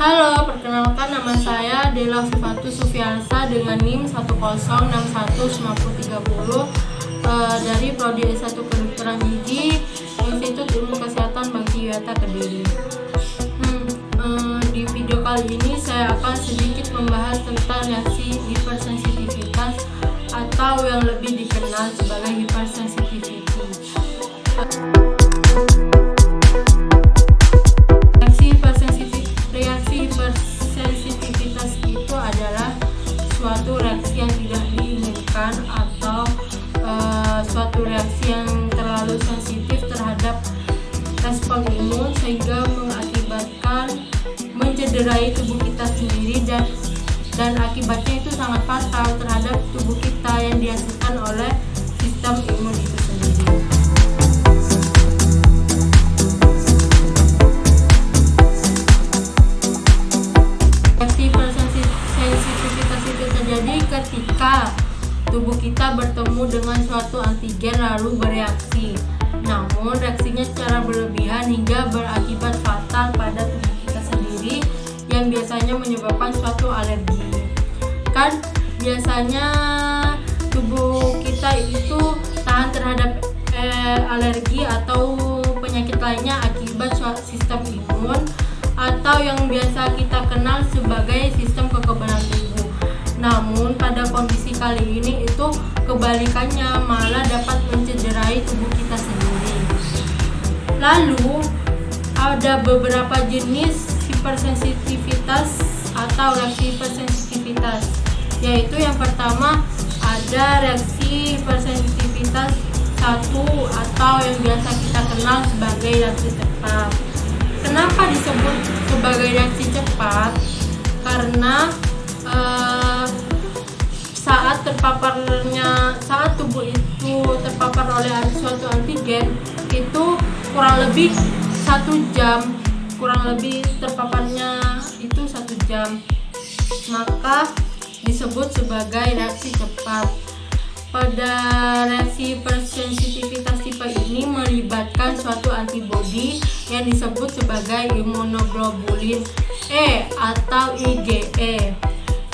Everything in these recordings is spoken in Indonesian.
Halo, perkenalkan nama saya Dela Sifatus Sufiansa dengan NIM 1061930 dari Prodi S1 Kedokteran Gigi Institut Ilmu Kesehatan Bakti Wiata Kediri. Di video kali ini saya akan sedikit membahas tentang reaksi hipersensitivitas atau yang lebih dikenal sebagai hypersensitivity. Reaksi hipersensitivitas itu adalah suatu reaksi yang tidak diinginkan atau suatu reaksi yang terlalu sensitif terhadap respon imun sehingga mengakibatkan mencederai tubuh kita sendiri dan akibatnya itu sangat fatal terhadap tubuh kita yang dihasilkan oleh sistem imun itu sendiri. Reaksi hipersensitivitas itu terjadi ketika tubuh kita bertemu dengan suatu antigen lalu bereaksi. Namun reaksinya secara berlebihan hingga berakibat fatal pada tubuh kita sendiri yang biasanya menyebabkan suatu alergi. Kan biasanya tubuh kita itu tahan terhadap alergi atau penyakit lainnya akibat sistem imun atau yang biasa kita kenal sebagai sistem kekebalan tubuh. Namun pada kondisi kali ini itu kebalikannya, malah dapat mencederai tubuh kita sendiri. Lalu ada beberapa jenis hipersensitivitas atau reaksi hipersensitivitas, yaitu yang pertama ada reaksi hipersensitivitas 1 atau yang biasa kita kenal sebagai reaksi cepat. Kenapa disebut sebagai reaksi cepat? Karena saat tubuh itu terpapar oleh suatu antigen itu kurang lebih 1 jam, terpaparnya itu 1 jam, maka disebut sebagai reaksi cepat. Pada reaksi hipersensitivitas tipe ini melibatkan suatu antibodi yang disebut sebagai imunoglobulin E atau IgE.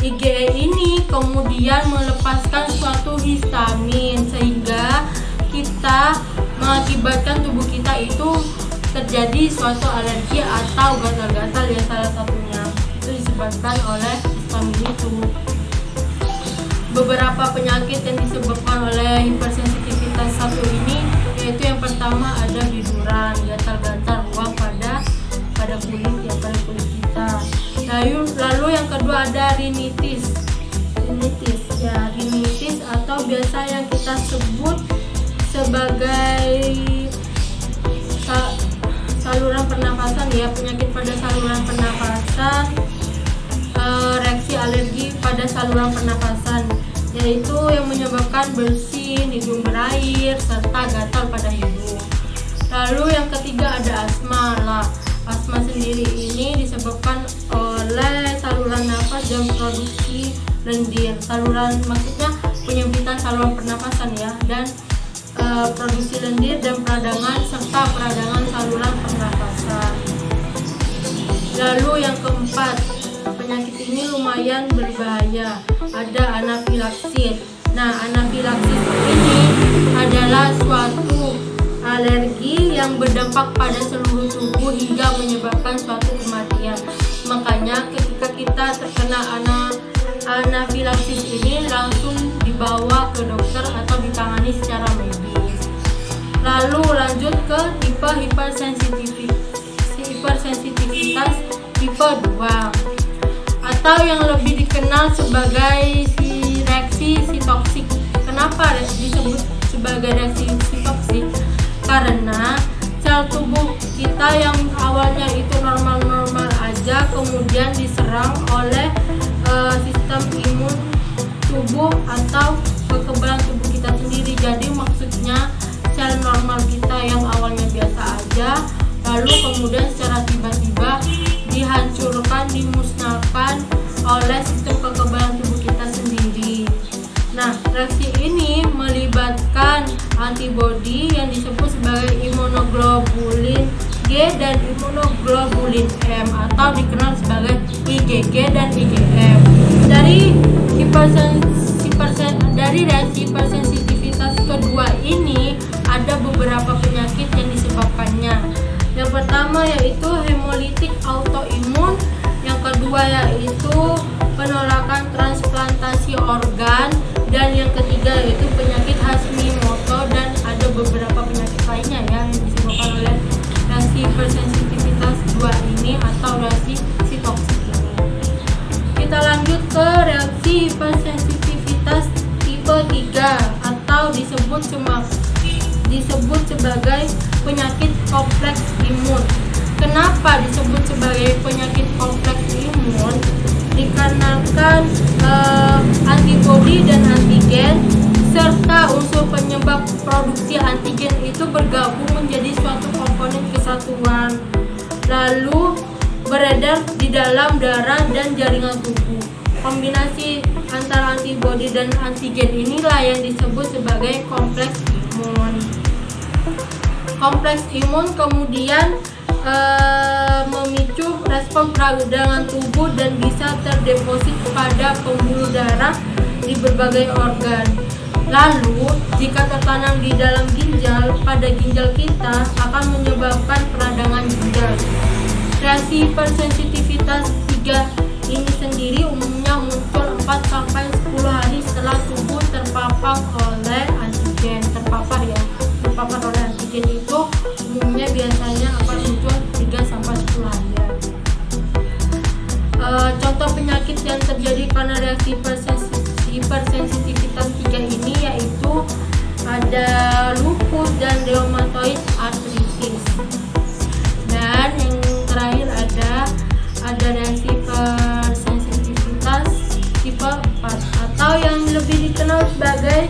IgE ini kemudian melepaskan suatu histamin sehingga kita mengakibatkan tubuh kita itu terjadi suatu alergi atau gatal-gatal, ya salah satunya itu disebabkan oleh histamin itu. Beberapa penyakit yang disebabkan oleh hipersensitivitas 1 ini yaitu yang pertama ada biduran, gatal-gatal ruang pada kulit, ya pada kulit kita. Lalu yang kedua ada rinitis atau biasa yang kita sebut sebagai saluran pernafasan, ya penyakit pada saluran pernafasan, reaksi alergi pada saluran pernafasan, yaitu yang menyebabkan bersin, hidung berair, serta gatal pada hidung. Lalu yang ketiga ada asma. Asma sendiri ini disebabkan oleh saluran nafas dan produksi lendir. Maksudnya penyempitan saluran pernafasan, ya, dan produksi lendir dan peradangan serta peradangan saluran pernafasan. Lalu yang keempat, penyakit ini lumayan berbahaya, ada anafilaksis. Anafilaksis ini adalah suatu alergi yang berdampak pada seluruh tubuh hingga menyebabkan suatu kematian. Makanya ketika kita terkena anafilaksis ini langsung dibawa ke dokter atau ditangani secara medis. Lalu lanjut ke tipe hipersensitivitas tipe 2 atau yang lebih dikenal sebagai reaksi sitoksik. Kenapa disebut sebagai reaksi sitoksik? Karena sel tubuh kita yang awalnya itu normal-normal aja kemudian diserang oleh sistem imun tubuh atau kekebalan tubuh kita sendiri. Jadi maksudnya sel normal kita yang awalnya biasa aja lalu kemudian secara tiba-tiba dihancurkan, dimusnahkan oleh sistem kekebalan tubuh kita sendiri. Reaksi ini melibatkan antibodi yang disebut sebagai imunoglobulin G dan imunoglobulin M atau dikenal sebagai IgG dan IgM. Dari reaksi hipersensitivitas kedua ini ada beberapa penyakit yang disebabkannya. Yang pertama yaitu hemolitik autoimun, yang kedua yaitu penolakan transplantasi organ, dan yang ketiga yaitu penyakit Hashimoto, dan ada beberapa penyakit lainnya ya yang disebabkan oleh reaksi hipersensitivitas 2 ini atau reaksi sitoksik ini. Kita lanjut ke reaksi hipersensitivitas tipe 3 atau disebut sebagai penyakit kompleks imun. Kenapa disebut sebagai penyakit kompleks imun? Dikarenakan antibodi dan antigen serta unsur penyebab produksi antigen itu bergabung menjadi suatu komponen kesatuan, lalu beredar di dalam darah dan jaringan tubuh. Kombinasi antara antibodi dan antigen inilah yang disebut sebagai kompleks imun. Kompleks imun kemudian memicu respon peradangan tubuh dan bisa terdeposit pada pembuluh darah di berbagai organ. Lalu, jika tertanam di dalam ginjal, pada ginjal kita akan menyebabkan peradangan ginjal. Reaksi hipersensitivitas 3 ini sendiri umumnya muncul 4-10 hari setelah tubuh terpapar oleh antigen. Terpapar oleh antigen itu umumnya biasanya akan muncul 3-10 hari. Contoh penyakit yang terjadi karena reaksi hipersensitivitas 3 ini yaitu ada lupus dan rheumatoid arthritis. Dan yang terakhir ada reaksi hipersensitivitas tipe 4 atau yang lebih dikenal sebagai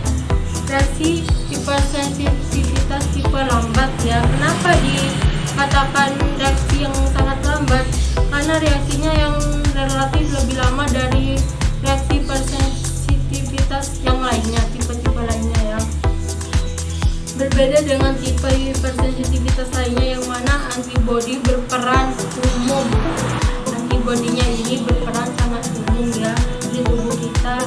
reaksi hipersensitivitas tipe lambat ya. Kenapa dikatakan reaksi yang sangat lambat? Karena reaksinya yang relatif lebih lama dari reaksi hipersensitivitas yang lainnya, tipe-tipe lainnya ya. Berbeda dengan tipe hipersensitivitas lainnya yang mana antibodi berperan umum. Antibodinya ini berperan sangat umum ya di tubuh kita,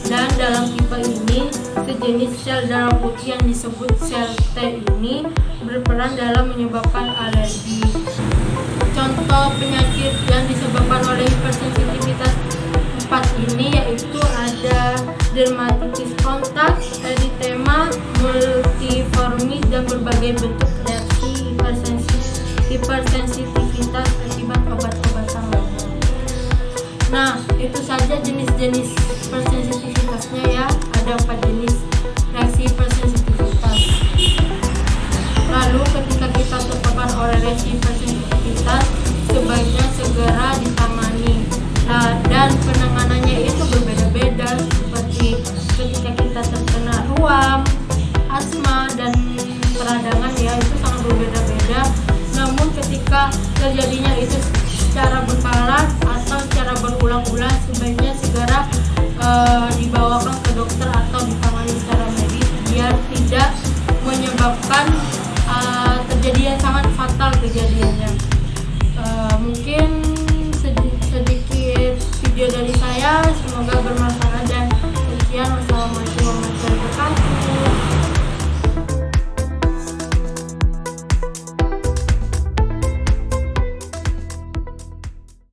dan dalam tipe ini sejenis sel darah putih yang disebut sel T ini berperan dalam menyebabkan alergi. Contoh penyakit yang disebabkan oleh hipersensitivitas 4 ini yaitu ada dermatitis kontak, eritema, multiformis, dan berbagai bentuk reaksi hipersensitivitas akibat obat-obatan lainnya. Nah, itu saja jenis-jenis hipersensitivitasnya ya. Ada 4 jenis reaksi hipersensitivitas. Lalu ketika kita terpapar oleh reaksi hipersensitivitas, sebaiknya segera ditangani. Dan penanganannya itu berbeda-beda, seperti ketika kita terkena ruam, asma, dan peradangan ya, itu sangat berbeda-beda. Namun ketika terjadinya itu secara berkala atau secara berulang-ulang, sebaiknya segera dibawakan ke dokter atau ditangani secara medis biar tidak menyebabkan